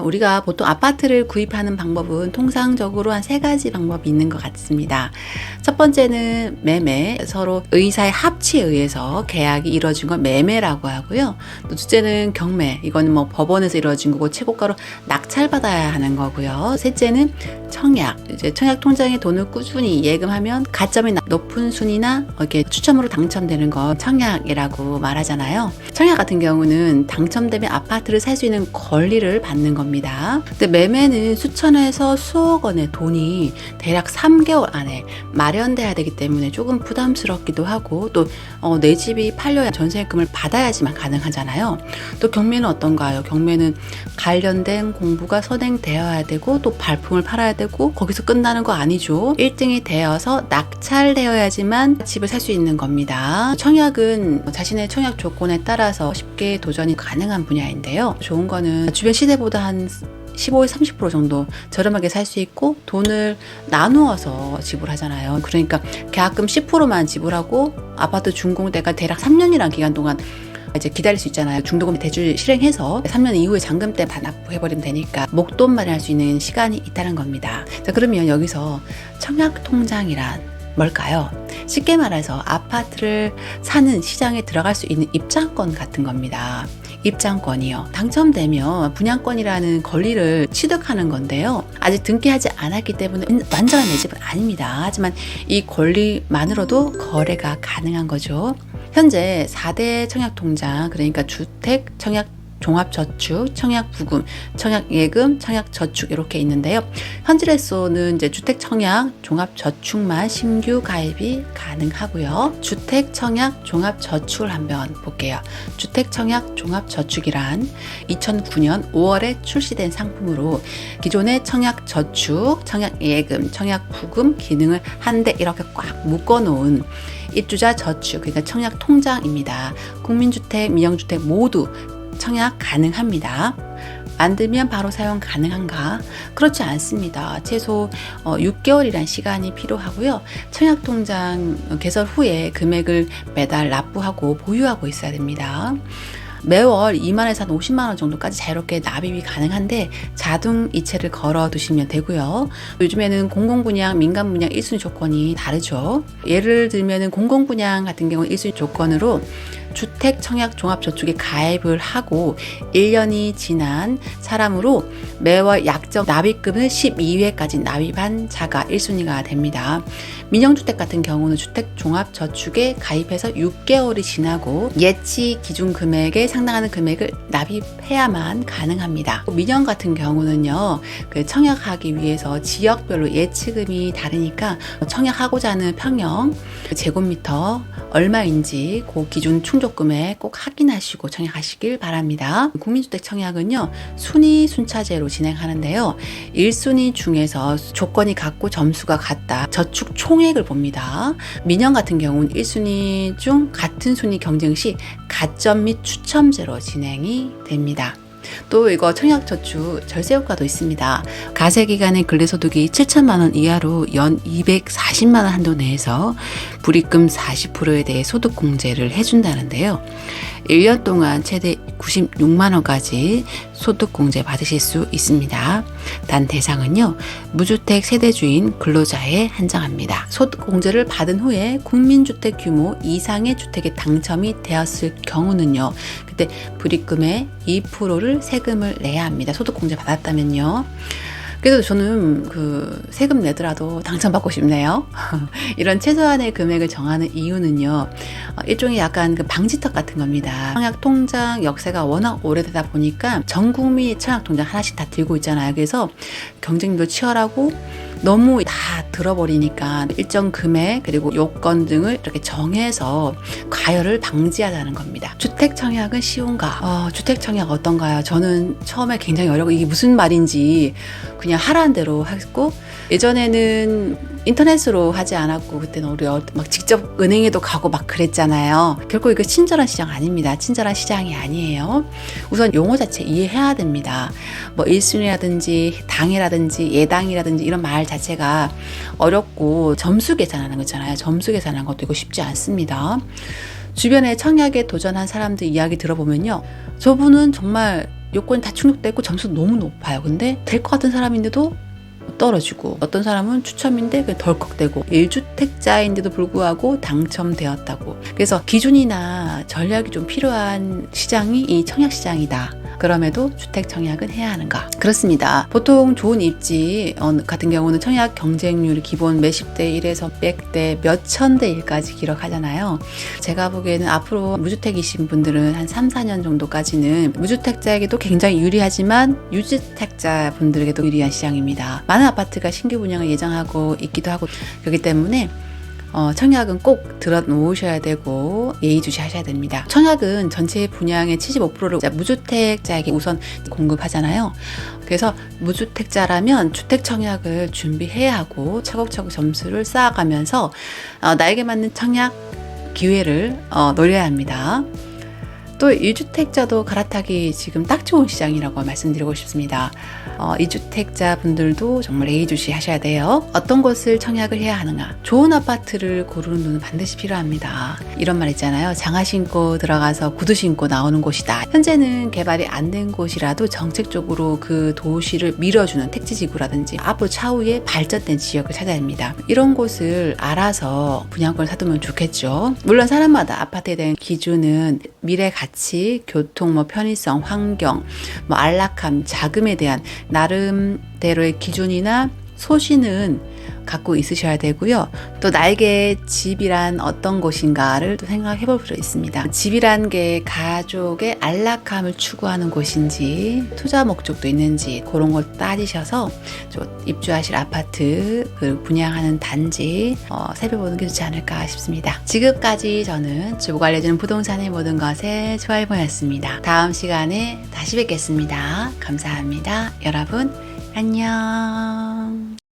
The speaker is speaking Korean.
우리가 보통 아파트를 구입하는 방법은 통상적으로 한 3가지 방법이 있는 것 같습니다. 첫 번째는 매매, 서로 의사의 합치에 의해서 계약이 이루어진 걸 매매라고 하고요. 또 둘째는 경매, 이거는 뭐 법원에서 이루어진 거고 최고가로 낙찰받아야 하는 거고요. 셋째는 청약, 이제 청약 통장에 돈을 꾸준히 예금하면 가점이 높은 순이나 이렇게 추첨으로 당첨되는 거 청약이라고 말하잖아요. 청약 같은 경우는 당첨되면 아파트를 살 수 있는 권리를 받는 겁니다. 근데 매매는 수천에서 수억 원의 돈이 대략 3개월 안에 마련돼야 되기 때문에 조금 부담스럽기도 하고, 또 내 집이 팔려야 전세금을 받아야지만 가능하잖아요. 또 경매는 어떤가요? 경매는 관련된 공부가 선행되어야 되고 또 발품을 팔아야 되고 거기서 끝나는 거 아니죠. 1등이 되어서 낙찰되어야지만 집을 살 수 있는 겁니다. 청약은 자신의 청약 조건에 따라서 쉽게 도전이 가능한 분야인데요. 좋은 거는 주변 시세보다 한 15에서 30% 정도 저렴하게 살 수 있고, 돈을 나누어서 지불하잖아요. 그러니까 계약금 10%만 지불하고 아파트 준공대가 대략 3년이라는 기간 동안 이제 기다릴 수 있잖아요. 중도금 대출 실행해서 3년 이후에 잔금 때 납부해버리면 되니까 목돈 마련할 수 있는 시간이 있다는 겁니다. 자, 그러면 여기서 청약통장이란 뭘까요? 쉽게 말해서 아파트를 사는 시장에 들어갈 수 있는 입장권 같은 겁니다. 입장권이요. 당첨되면 분양권이라는 권리를 취득하는 건데요. 아직 등기하지 않았기 때문에 완전한 내 집은 아닙니다. 하지만 이 권리만으로도 거래가 가능한 거죠. 현재 4대 청약통장, 그러니까 주택, 청약, 종합저축, 청약부금, 청약예금, 청약저축 이렇게 있는데요. 현질에서는 이제 주택청약, 종합저축만 신규 가입이 가능하고요. 주택청약, 종합저축을 한번 볼게요. 주택청약, 종합저축이란 2009년 5월에 출시된 상품으로 기존의 청약저축, 청약예금, 청약부금 기능을 한데 이렇게 꽉 묶어놓은 입주자 저축, 그러니까 청약통장입니다. 국민주택, 민영주택 모두 청약 가능합니다. 만들면 바로 사용 가능한가? 그렇지 않습니다. 최소 6개월이란 시간이 필요하고요. 청약통장 개설 후에 금액을 매달 납부하고 보유하고 있어야 됩니다. 매월 2만에서 한 50만 원 정도까지 자유롭게 납입이 가능한데 자동 이체를 걸어 두시면 되고요. 요즘에는 공공분양, 민간분양 1순위 조건이 다르죠. 예를 들면 공공분양 같은 경우는 1순위 조건으로 주택 청약 종합저축에 가입을 하고 1년이 지난 사람으로 매월 약정 납입금을 12회까지 납입한 자가 1순위가 됩니다. 민영주택 같은 경우는 주택 종합저축에 가입해서 6개월이 지나고 예치 기준 금액에 상당하는 금액을 납입해야만 가능합니다. 민영 같은 경우는요, 그 청약하기 위해서 지역별로 예치금이 다르니까 청약하고자 하는 평형, 제곱미터 얼마인지 그 기준 충족금액 꼭 확인하시고 청약하시길 바랍니다. 국민주택 청약은요, 순위 순차제로 진행하는데요. 1순위 중에서 조건이 같고 점수가 같다. 저축 총액을 봅니다. 민영 같은 경우는 1순위 중 같은 순위 경쟁 시 가점 및 추첨제로 진행이 됩니다. 또 이거 청약저축 절세효과도 있습니다. 가세기간의 근로소득이 7천만 원 이하로 연 240만 원 한도 내에서 불입금 40%에 대해 소득공제를 해준다는데요. 1년 동안 최대 96만 원까지 소득공제 받으실 수 있습니다. 단 대상은요, 무주택 세대주인 근로자에 한정합니다. 소득공제를 받은 후에 국민주택 규모 이상의 주택에 당첨이 되었을 경우는요, 그때 불입금의 2%를 세금을 내야 합니다. 소득공제 받았다면요. 그래도 저는 그 세금 내더라도 당첨받고 싶네요. 이런 최소한의 금액을 정하는 이유는요, 일종의 약간 그 방지턱 같은 겁니다. 청약통장 역사가 워낙 오래되다 보니까 전 국민이 청약통장 하나씩 다 들고 있잖아요. 그래서 경쟁도 치열하고 너무 다 들어버리니까 일정 금액 그리고 요건 등을 이렇게 정해서 과열을 방지하자는 겁니다. 주택 청약은 쉬운가? 주택 청약 어떤가요? 저는 처음에 굉장히 어렵고 이게 무슨 말인지 그냥 하라는 대로 했고, 예전에는 인터넷으로 하지 않았고 그때는 우리 막 직접 은행에도 가고 막 그랬잖아요. 결코 이거 친절한 시장 아닙니다. 친절한 시장이 아니에요. 우선 용어 자체 이해해야 됩니다. 뭐 1순위라든지 당이라든지 예당이라든지 이런 말 자체가 어렵고 점수 계산하는 거잖아요. 점수 계산하는 것도 이거 쉽지 않습니다. 주변에 청약에 도전한 사람들 이야기 들어보면요, 저분은 정말 요건이 다 충족되고 점수도 너무 높아요. 근데 될 것 같은 사람인데도 떨어지고, 어떤 사람은 추첨인데 그냥 덜컥되고, 1주택자인데도 불구하고 당첨되었다고. 그래서 기준이나 전략이 좀 필요한 시장이 이 청약시장이다. 그럼에도 주택 청약은 해야 하는가? 그렇습니다. 보통 좋은 입지 같은 경우는 청약 경쟁률이 기본 몇십 대 1에서 100대 몇천 대 1까지 기록하잖아요. 제가 보기에는 앞으로 무주택이신 분들은 한 3, 4년 정도까지는 무주택자에게도 굉장히 유리하지만 유주택자 분들에게도 유리한 시장입니다. 많은 아파트가 신규 분양을 예정하고 있기도 하고, 그렇기 때문에 청약은 꼭 들어 놓으셔야 되고 예의주시하셔야 됩니다. 청약은 전체 분양의 75%를 무주택자에게 우선 공급하잖아요. 그래서 무주택자라면 주택 청약을 준비해야 하고 차곡차곡 점수를 쌓아가면서 나에게 맞는 청약 기회를 노려야 합니다. 또 1주택자도 갈아타기 지금 딱 좋은 시장이라고 말씀드리고 싶습니다. 2주택자 분들도 정말 예의주시 하셔야 돼요. 어떤 곳을 청약을 해야 하는가? 좋은 아파트를 고르는 눈은 반드시 필요합니다. 이런 말 있잖아요. 장화 신고 들어가서 구두 신고 나오는 곳이다. 현재는 개발이 안 된 곳이라도 정책적으로 그 도시를 밀어주는 택지지구라든지 앞으로 차후에 발전된 지역을 찾아야 합니다. 이런 곳을 알아서 분양권을 사두면 좋겠죠. 물론 사람마다 아파트에 대한 기준은 미래 가치, 교통, 편의성, 환경, 안락함, 자금에 대한 나름대로의 기준이나 소신은 갖고 있으셔야 되고요. 또 나에게 집이란 어떤 곳인가를 또 생각해 볼 필요 있습니다. 집이란 게 가족의 안락함을 추구하는 곳인지 투자 목적도 있는지 그런 걸 따지셔서 입주하실 아파트, 그리고 분양하는 단지 살펴보는 게 좋지 않을까 싶습니다. 지금까지 저는 주보가 알려주는 부동산의 모든 것의 조아이모였습니다. 다음 시간에 다시 뵙겠습니다. 감사합니다. 여러분 안녕.